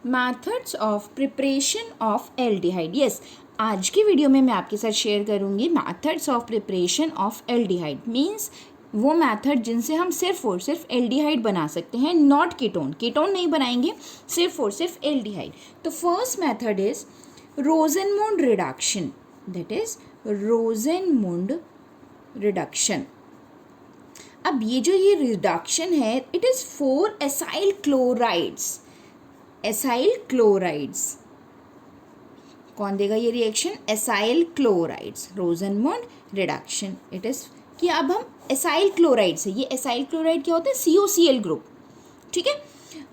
Methods of preparation of aldehyde. Yes, आज की video में मैं आपके साथ शेयर करूंगी methods of preparation of aldehyde. Means वो मैथड जिनसे हम सिर्फ और सिर्फ एल्डिहाइड बना सकते हैं, नॉट कीटोन। कीटोन नहीं बनाएंगे, सिर्फ और सिर्फ एल्डिहाइड। तो first method is Rosenmund reduction, that is Rosenmund reduction. अब ये रिडक्शन है, it is for acyl chlorides. Acyl chlorides कौन देगा ये reaction? Acyl chlorides, Rosenmund reduction. It is कि अब हम एसाइल क्लोराइड से, ये एसाइल क्लोराइड क्या होता है? COCl group. ठीक है,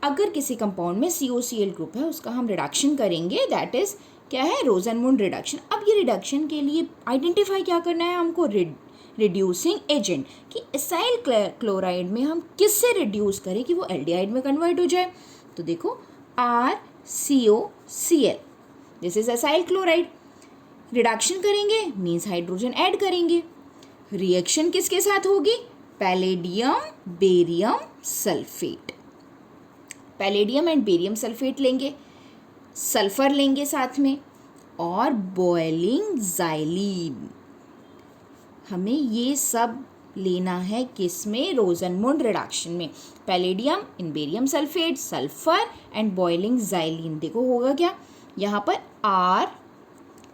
अगर किसी कंपाउंड में COCl ग्रुप है उसका हम रिडक्शन करेंगे, दैट इज क्या है? रोजेनमुंड रिडक्शन। अब ये रिडक्शन के लिए आइडेंटिफाई क्या करना है हमको? रिड्यूसिंग एजेंट, कि एसाइल क्लोराइड में हम किससे रिड्यूस करें कि वो एल्डिहाइड में कन्वर्ट हो जाए। तो देखो RCOCl, this is acyl chloride. Reduction करेंगे मीन्स हाइड्रोजन ऐड करेंगे। रिएक्शन किसके साथ होगी? Palladium barium sulphate. Palladium and barium sulphate लेंगे, सल्फर लेंगे साथ में, और बॉइलिंग ज़ाइलीन। हमें ये सब लेना है किसमें? रोजेनमुंड रिडक्शन में। Palladium in barium sulphate, sulphur and boiling xylene. देखो होगा क्या यहाँ पर?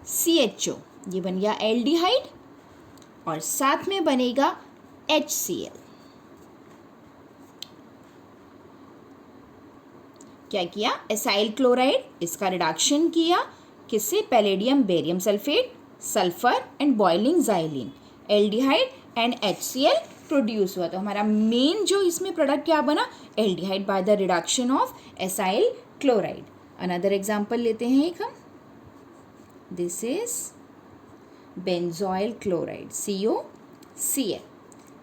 RCHO, ये बन गया एल्डिहाइड, और साथ में बनेगा HCl। क्या किया? एसाइल क्लोराइड, इसका रिडक्शन किया किससे? Palladium barium sulphate, sulphur and boiling xylene, aldehyde and HCl produce हुआ। तो हमारा मेन जो इसमें प्रोडक्ट क्या बना? Aldehyde by the reduction of acyl chloride. Another example लेते हैं एक हम, this is benzoyl chloride, COCl।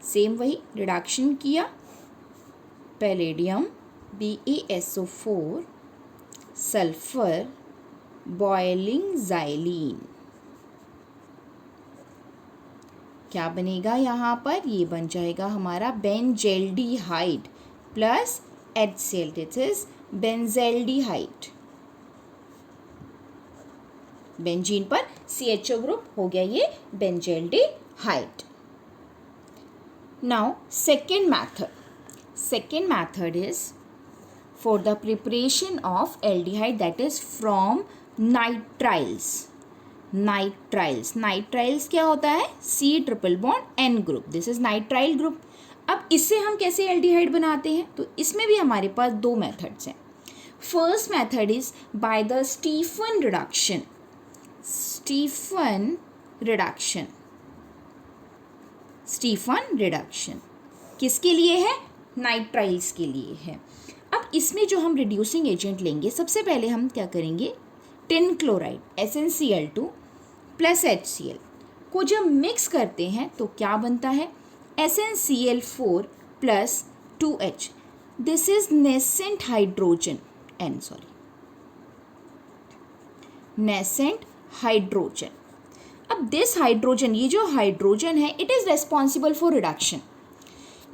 Same वही रिडक्शन किया, palladium BeSO4, sulphur, boiling xylene. क्या बनेगा यहाँ पर? ये बन जाएगा हमारा benzaldehyde plus HCl, this is benzaldehyde. Benzene पर CHO ग्रुप हो गया ये benzaldehyde. Now second method is for the preparation of aldehyde, that is from nitriles. Nitriles क्या होता है? C+N group, this is nitrile group. अब इससे हम कैसे एल्डिहाइड बनाते हैं? तो इसमें भी हमारे पास दो मेथड्स हैं। First method is by the Stephen reduction. Stephen reduction किसके लिए है? नाइट्राइल्स के लिए है। अब इसमें जो हम रिड्यूसिंग एजेंट लेंगे, सबसे पहले हम क्या करेंगे? Tin chloride SnCl2 plus HCl को जब मिक्स करते हैं तो क्या बनता है? SnCl4 plus 2H, this is nascent hydrogen nascent hydrogen. अब दिस हाइड्रोजन, ये जो हाइड्रोजन है, it is responsible for reduction.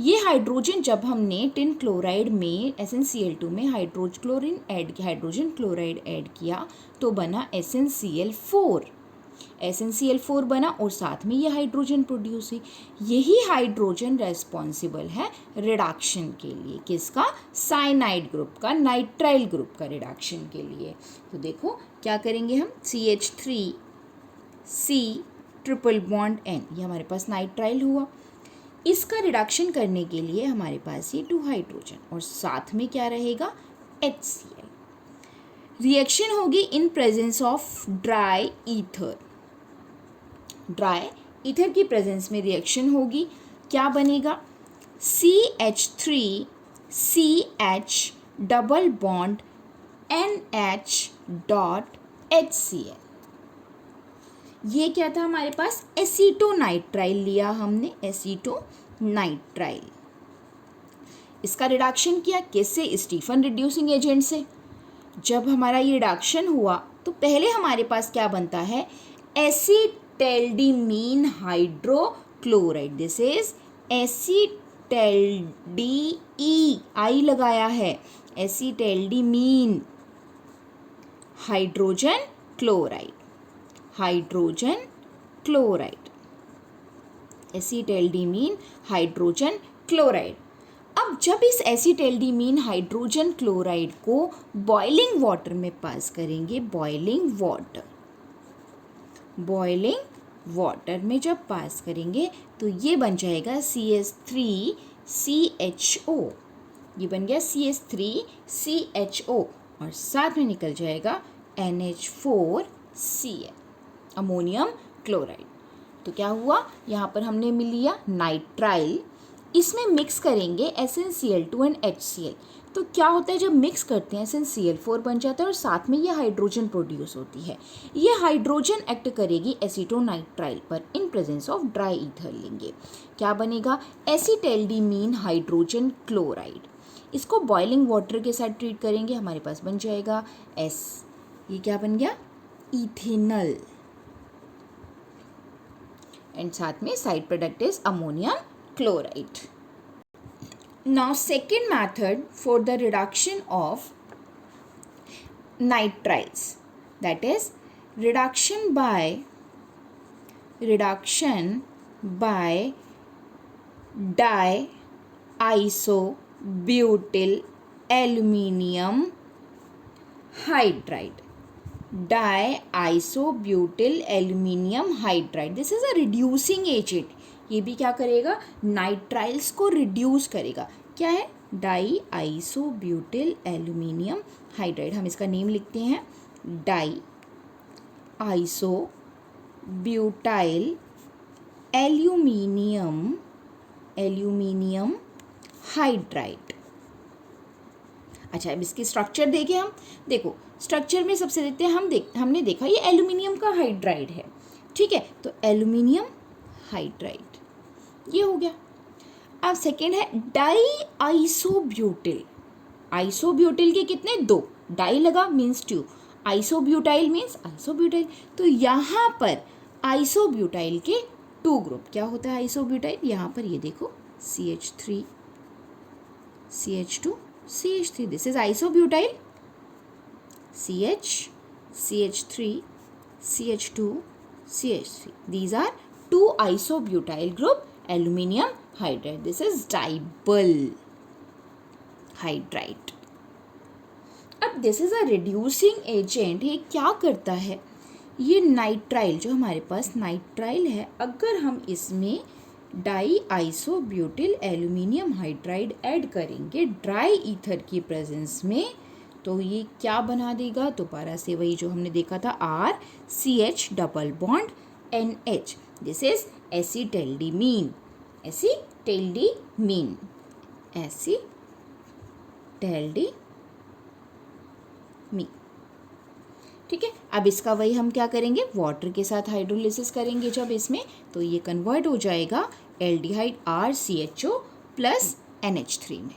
ये हाइड्रोजन जब हमने टिन क्लोराइड में SnCl2 में हाइड्रोजन क्लोराइड ऐड किया तो बना SnCl4 बना, और साथ में ये हाइड्रोजन प्रोड्यूस हुई। यही हाइड्रोजन रेस्पॉन्सिबल है रिडक्शन के लिए। किसका? साइनाइड ग्रुप का, नाइट्राइल ग्रुप का रिडक्शन के लिए। तो देखो क्या करेंगे हम? CH3C ट्रिपल बॉन्ड N, ये हमारे पास नाइट्राइल हुआ। इसका रिडक्शन करने के लिए हमारे पास ये 2 हाइड्रोजन, और साथ में क्या रहेगा? HCl। रिएक्शन होगी in presence of dry ether की प्रेजेंस में रिएक्शन होगी। क्या बनेगा? CH3CH double bond NH.HCl। ये क्या था हमारे पास? एसीटोनाइट्राइल लिया हमने, एसीटोनाइट्राइल। इसका रिडक्शन किया किससे? स्टीफन रिड्यूसिंग एजेंट से। जब हमारा ये रिडक्शन हुआ तो पहले हमारे पास क्या बनता है? एसीटेल्डिमीन हाइड्रोक्लोराइड, दिस इज एसीटेल्डी, आई लगाया है, acetaldimine hydrogen chloride, hydrogen chloride, acetaldimine hydrogen chloride. अब जब इस एसिटाल्डीमीन हाइड्रोजन क्लोराइड को बॉइलिंग वाटर में पास करेंगे, बॉइलिंग वाटर में जब पास करेंगे तो ये बन जाएगा CH3CHO, ये बन गया CH3CHO और साथ में निकल जाएगा NH4Cl, अमोनियम क्लोराइड। तो क्या हुआ, यहाँ पर हमने मिल लिया नाइट्राइल, इसमें मिक्स करेंगे SnCl2 एंड HCl। तो क्या होता है, जब मिक्स करते हैं SnCl4 बन जाता है और साथ में ये हाइड्रोजन प्रोड्यूस होती है। ये हाइड्रोजन एक्ट करेगी एसीटोनाइट्राइल पर in presence of dry ether लेंगे। क्या बनेगा, एसिटाल्डीमीन हाइड्रोजन क्लोराइड। इसको बॉइलिंग वाटर के साथ ट्रीट करेंगे, हमारे पास बन जाएगा S, ये क्या बन गया, इथेनल, एंड साथ में side product is ammonium chloride. Now second method for the reduction of nitriles, that is reduction by diisobutyl aluminium hydride, diisobutyl aluminium hydride, this is a reducing agent। ये भी क्या करेगा, नाइट्राइल्स को reduce करेगा। क्या है, डाईआइसोब्यूटिल एल्यूमिनियम हाइड्राइड, हम इसका नेम लिखते हैं डाईआइसोब्यूटाइल एल्यूमिनियम हाइड्राइड। अच्छा, अब इसकी स्ट्रक्चर देखें हम। देखो स्ट्रक्चर में सबसे देखते हैं हमने देखा ये एल्यूमिनियम का हाइड्राइड है, ठीक है, तो एल्यूमिनियम हाइड्राइड ये हो गया। अब सेकेंड है डाईआइसोब्यूटिल। आइसोब्यूटिल के कितने, 2, डाई लगा मीन्स 2, आइसोब्यूटाइल मीन्स आइसोब्यूटाइल। तो यहाँ पर आइसोब्यूटाइल के 2 ग्रुप, क्या होता है आइसोब्यूटाइल, यहाँ पर ये देखो CH3 CH2 CH3, this is isobutyl, CH3 CH2 CH3, these are 2 isobutyl group aluminium hydride, this is dibyl hydride। अब this is a reducing agent, ये क्या करता है, ये नाइट्राइल जो हमारे पास नाइट्राइल है, अगर हम इसमें डाईआइसोब्यूटिल एल्यूमिनियम हाइड्राइड ऐड करेंगे ड्राई ईथर की प्रेजेंस में, तो ये क्या बना देगा, दोबारा से वही जो हमने देखा था RCH double bond NH, this is acetaldimine, acetaldimine, ठीक है। अब इसका वही हम क्या करेंगे, वाटर के साथ हाइड्रोलिसिस करेंगे जब इसमें, तो ये कन्वर्ट हो जाएगा एल्डिहाइड RCHO प्लस NH3 में।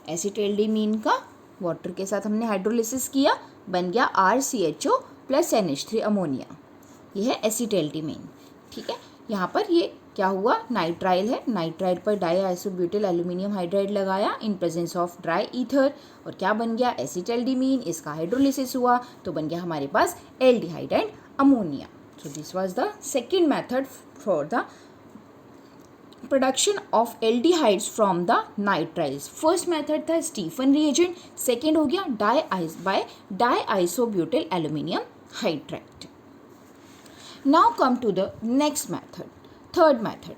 एसिटाल्डीमीन का वाटर के साथ हमने हाइड्रोलिसिस किया, बन गया RCHO प्लस NH3 अमोनिया, ये है एसिटाल्डीमीन, ठीक है। यहाँ पर ये क्या हुआ, नाइट्राइल है, नाइट्राइल पर डाईआइसोब्यूटिल एल्यूमिनियम हाइड्राइड लगाया in presence of dry ether, और क्या बन गया एसिटाल्डीमीन, इसका हाइड्रोलिसिस हुआ तो बन गया हमारे पास aldehyde and ammonia. So this was the second method for the production of aldehydes from the nitriles. First method था स्टीफन रिएजेंट, सेकेंड हो गया diisobutyl aluminium hydride. Now come to the next method, third method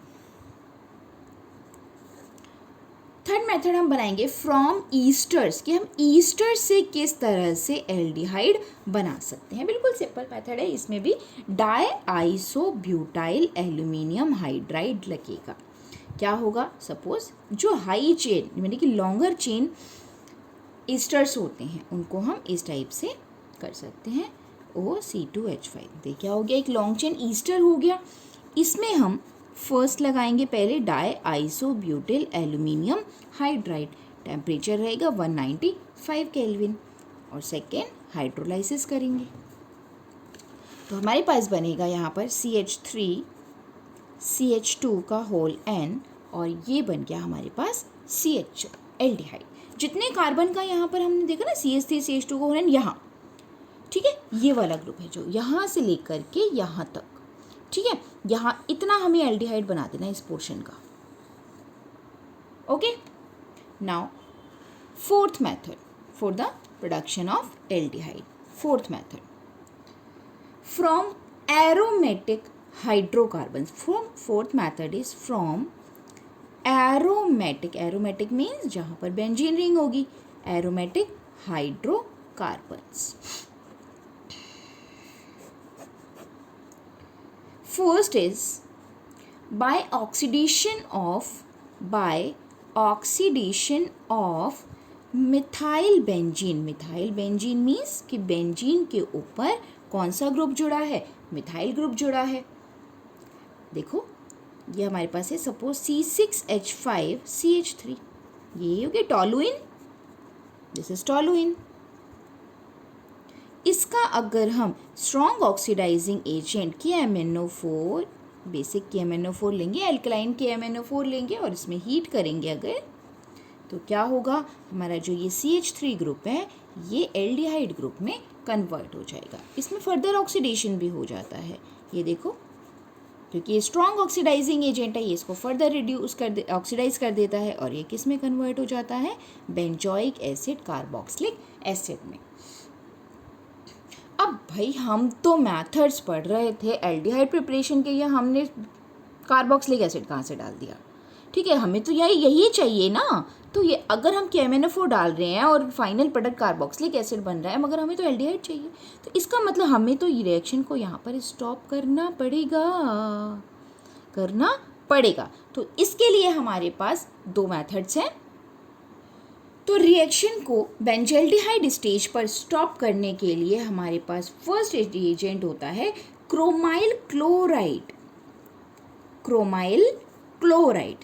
हम बनाएंगे from esters, कि हम Easter से किस तरह से एल्डिहाइड बना सकते हैं। बिल्कुल सिंपल मेथड है, इसमें भी डाईआइसोब्यूटाइल एल्यूमिनियम हाइड्राइड लगेगा। क्या होगा, सपोज जो हाई चेन यानी कि लॉन्गर चेन ईस्टर्स होते हैं उनको हम इस टाइप से कर सकते हैं, OC2H5, देखिए क्या हो गया, एक लॉन्ग चेन ईस्टर हो गया। इसमें हम फर्स्ट लगाएंगे पहले डाईआइसोब्यूटिल एल्यूमिनियम हाइड्राइड, टेम्परेचर रहेगा 195 केल्विन, और सेकेंड हाइड्रोलाइसिस करेंगे तो हमारे पास बनेगा यहाँ पर CH3 CH2 का होल N, और ये बन गया हमारे पास CHO एल्डिहाइड। जितने कार्बन का यहाँ पर हमने देखा ना CH3 CH2 का होल N, यहाँ ठीक है, ये वाला ग्रुप है जो यहाँ से लेकर के यहाँ तक, ठीक है, यहाँ इतना हमें एल्डिहाइड बना देना है इस पोर्शन का। Okay, now fourth method for the production of aldehyde. Fourth method from aromatic hydrocarbons. Fourth method is from aromatic, aromatic means जहाँ पर बेंजीन रिंग होगी, aromatic hydrocarbons. First is by oxidation of methyl benzene. Methyl benzene means कि benzene के ऊपर कौन सा group जुड़ा है, मिथाइल ग्रुप जुड़ा है। देखो ये हमारे पास है सपोज C6H5CH3, ये हो गया टॉलुइन, दिस इज टॉलुइन। इसका अगर हम strong oxidising agent KMnO4, basic KMnO4 लेंगे, एल्कलाइन KMnO4 लेंगे और इसमें हीट करेंगे अगर, तो क्या होगा, हमारा जो ये CH3 ग्रुप है ये एल्डिहाइड ग्रुप में कन्वर्ट हो जाएगा। इसमें फर्दर ऑक्सीडेशन भी हो जाता है, ये देखो, क्योंकि ये स्ट्रॉन्ग ऑक्सीडाइजिंग एजेंट है, ये इसको फर्दर ऑक्सीडाइज कर देता है और ये किस में कन्वर्ट हो जाता है, बेंजोइक एसिड कार्बोक्सिलिक एसिड में। अब भाई हम तो मैथड्स पढ़ रहे थे एल्डिहाइड प्रिपरेशन के, ये हमने कार्बोक्सिलिक एसिड कहाँ से डाल दिया, ठीक है, हमें तो यही चाहिए ना। तो ये अगर हम KMnO4 डाल रहे हैं और फाइनल प्रोडक्ट कार्बोक्सिलिक एसिड बन रहा है, मगर हमें तो एल्डिहाइड चाहिए, तो इसका मतलब हमें तो ये रिएक्शन को यहाँ पर स्टॉप करना पड़ेगा। तो इसके लिए हमारे पास दो मेथड्स हैं। तो रिएक्शन को बेंजल्डिहाइड स्टेज पर स्टॉप करने के लिए हमारे पास फर्स्ट रिएजेंट होता है क्रोमाइल क्लोराइड। क्रोमाइल क्लोराइड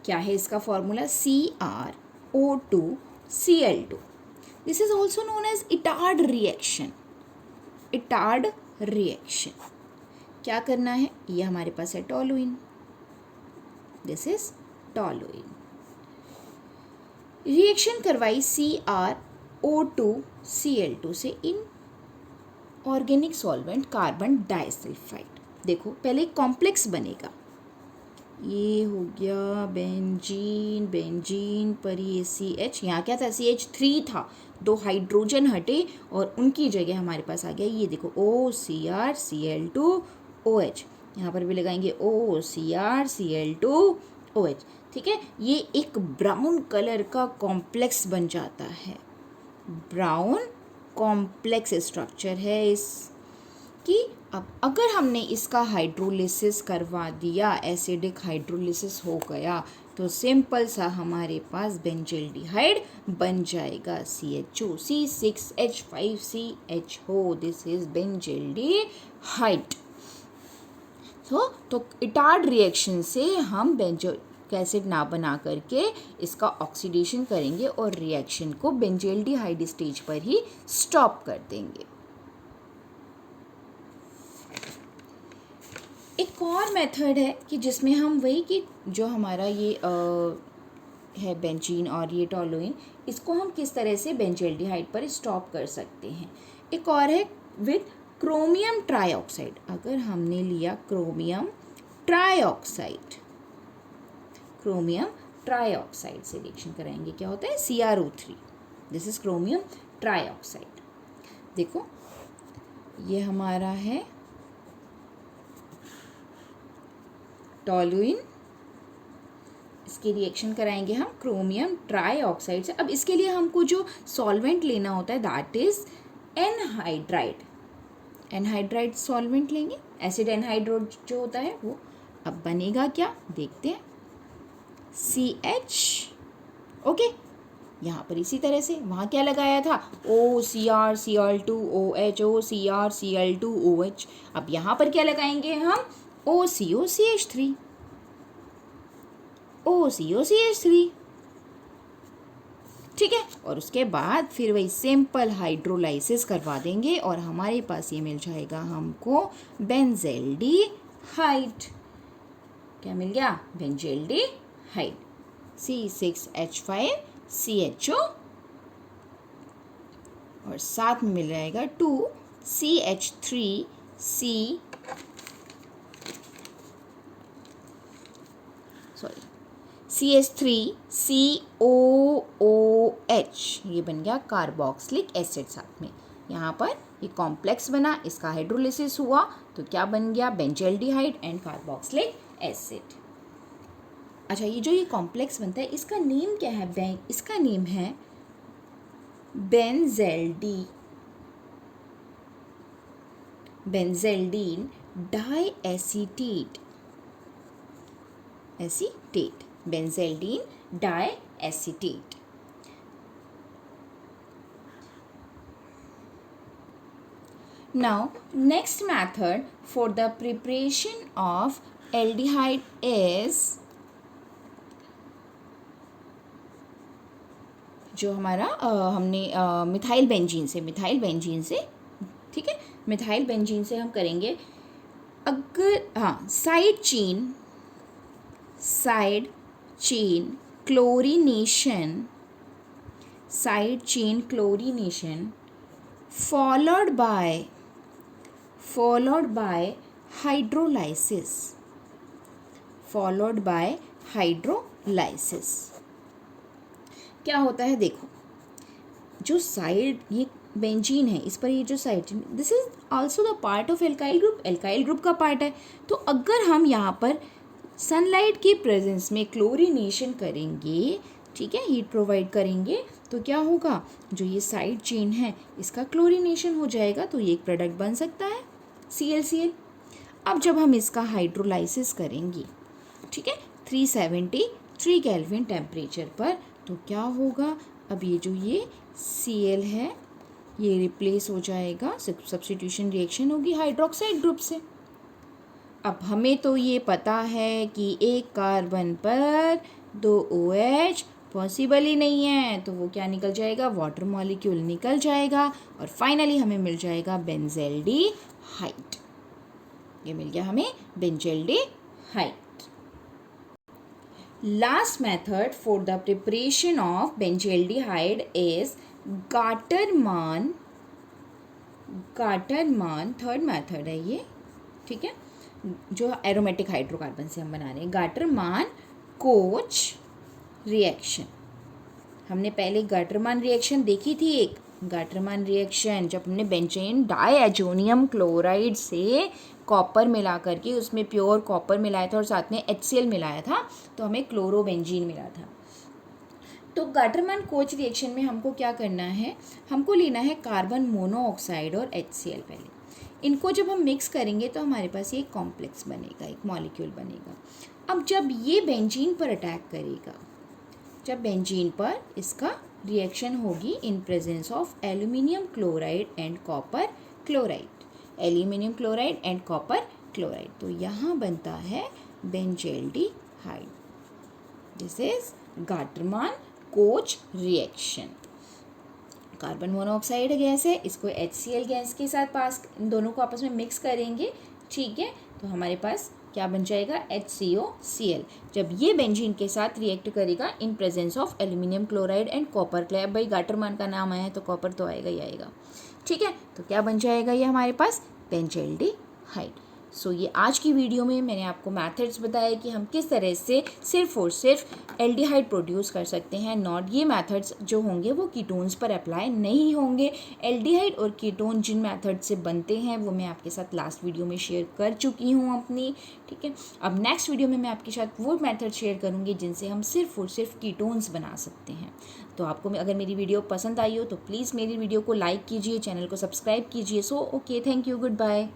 क्या है इसका formula, CrO2Cl2। This is also known as Etard reaction. Etard reaction क्या करना है, ये हमारे पास है toluene, this is toluene. Reaction करवाई CrO2Cl2 से in organic solvent carbon disulphide. देखो पहले एक कॉम्प्लेक्स बनेगा, ये हो गया बेंजीन, बेंजीन पर ये CH, यहाँ क्या था CH3 था, दो हाइड्रोजन हटे और उनकी जगह हमारे पास आ गया ये देखो OCrCl2OH। यहाँ पर भी लगाएंगे OCrCl2OH, ठीक है। ये एक ब्राउन कलर का कॉम्प्लेक्स बन जाता है, ब्राउन कॉम्प्लेक्स स्ट्रक्चर है इसकी। अब अगर हमने इसका हाइड्रोलिसिस करवा दिया, एसिडिक हाइड्रोलिसिस हो गया, तो सिंपल सा हमारे पास बेंजल्डिहाइड बन जाएगा, CHO C6H5CHO, this is benzaldehyde. तो इटार्ड रिएक्शन से हम बेंजोइक एसिड ना बना करके इसका ऑक्सीडेशन करेंगे और रिएक्शन को बेंजल्डिहाइड स्टेज पर ही स्टॉप कर देंगे। एक और मेथड है कि जिसमें हम वही कि जो हमारा ये है बेंजीन और ये टॉलुइन, इसको हम किस तरह से बेंजल्डिहाइड पर स्टॉप कर सकते हैं। एक और है विथ क्रोमियम ट्राइऑक्साइड। अगर हमने लिया क्रोमियम ट्राइऑक्साइड, क्रोमियम ट्राइऑक्साइड से रिएक्शन कराएंगे, क्या होता है CrO3, this is chromium trioxide. देखो ये हमारा है टॉलुइन, इसकी रिएक्शन कराएंगे हम क्रोमियम ट्राइऑक्साइड से। अब इसके लिए हमको जो सॉल्वेंट लेना होता है that is anhydride. Anhydride solvent लेंगे, एसिड एनहाइड्राइड जो होता है वो। अब बनेगा क्या देखते हैं, CH, ओके। यहाँ पर इसी तरह से वहाँ क्या लगाया था OCrCl2OH, OCrCl2OH। अब यहाँ पर क्या लगाएंगे हम OCOCH3, OCOCH3, ठीक है। और उसके बाद फिर वही सिंपल हाइड्रोलाइसिस करवा देंगे और हमारे पास ये मिल जाएगा हमको बेंजल्डिहाइड। क्या मिल गया, बेंजल्डिहाइड, C6H5CHO। और साथ में मिल जाएगा 2CH3C CH3COOH, ये बन गया कार्बोक्सिलिक एसिड साथ में। यहाँ पर ये कॉम्प्लेक्स बना, इसका हाइड्रोलिसिस हुआ तो क्या बन गया, बेंजल्डिहाइड एंड कार्बोक्सिलिक एसिड। अच्छा, ये जो ये कॉम्प्लेक्स बनता है इसका नेम क्या है, इसका नेम है बेंजेल्डीन डाईएसीटेट, बेंजेल्डीन डाईएसीटेट। Now next method for the preparation of aldehyde is, जो हमारा हमने मिथाइल बेंजीन से ठीक है, मिथाइल बेंजीन से हम करेंगे। अगर side chain chlorination followed by hydrolysis। क्या होता है, देखो जो साइड ये बेंजीन है, इस पर ये जो side chain, this is also the part of alkyl group का पार्ट है। तो अगर हम यहाँ पर सनलाइट की प्रेजेंस में क्लोरीनेशन करेंगे, ठीक है, हीट प्रोवाइड करेंगे, तो क्या होगा, जो ये साइड चेन है इसका क्लोरीनेशन हो जाएगा, तो ये एक प्रोडक्ट बन सकता है ClCl। अब जब हम इसका हाइड्रोलाइसिस करेंगे, ठीक है, 373 केल्विन टेम्परेचर पर, तो क्या होगा, अब ये जो ये Cl है ये रिप्लेस हो जाएगा, सब्स्टिट्यूशन रिएक्शन होगी हाइड्रोक्साइड ग्रुप से। अब हमें तो ये पता है कि एक कार्बन पर 2 OH पॉसिबल ही नहीं है, तो वो क्या निकल जाएगा, वाटर मॉलिक्यूल निकल जाएगा और फाइनली हमें मिल जाएगा बेंजेल्डिहाइड। ये मिल गया हमें benzaldehyde. Last method for the preparation of benzaldehyde is Gattermann, third method है ये, ठीक है, जो एरोमेटिक हाइड्रोकार्बन से हम बना रहे हैं, गाटरमान कोच रिएक्शन। हमने पहले गाटरमान रिएक्शन देखी थी, एक गाटरमान रिएक्शन जब हमने बेंजीन डाईएजोनियम क्लोराइड से कॉपर मिला करके उसमें प्योर कॉपर मिलाया था और साथ में HCl मिलाया था, तो हमें क्लोरोबेंजीन मिला था। तो गाटरमान कोच रिएक्शन में हमको क्या करना है, हमको लेना है कार्बन मोनोऑक्साइड और HCl। पहले इनको जब हम मिक्स करेंगे तो हमारे पास ये एक कॉम्प्लेक्स बनेगा, एक मॉलिक्यूल बनेगा। अब जब ये बेंजीन पर अटैक करेगा, जब बेंजीन पर इसका रिएक्शन होगी in presence of aluminium chloride and copper chloride, तो यहाँ बनता है benzaldehyde. This is Gattermann coach reaction. Carbon monoxide gas है, इसको HCl गैस के साथ पास, इन दोनों को आपस में मिक्स करेंगे, ठीक है, तो हमारे पास क्या बन जाएगा, HCOCl। जब ये बेंजीन के साथ रिएक्ट करेगा in presence of aluminium chloride and copper chloride, भाई गाटरमान का नाम आया है तो कॉपर तो आएगा ही आएगा, ठीक है, तो क्या बन जाएगा ये हमारे पास, बेंजेल्डिहाइड। सो ये आज की वीडियो में मैंने आपको मेथड्स बताए कि हम किस तरह से सिर्फ और सिर्फ एल्डिहाइड प्रोड्यूस कर सकते हैं। नॉट ये मेथड्स जो होंगे वो कीटोन्स पर अप्लाई नहीं होंगे। एल्डिहाइड और कीटोन जिन मेथड से बनते हैं वो मैं आपके साथ लास्ट वीडियो में शेयर कर चुकी हूँ अपनी, ठीक है। अब नेक्स्ट वीडियो में मैं आपके साथ वो मेथड शेयर करूँगी जिनसे हम सिर्फ और सिर्फ कीटोन्स बना सकते हैं। तो आपको अगर मेरी वीडियो पसंद आई हो तो प्लीज़ मेरी वीडियो को लाइक कीजिए, चैनल को सब्सक्राइब कीजिए। So okay, thank you, good bye.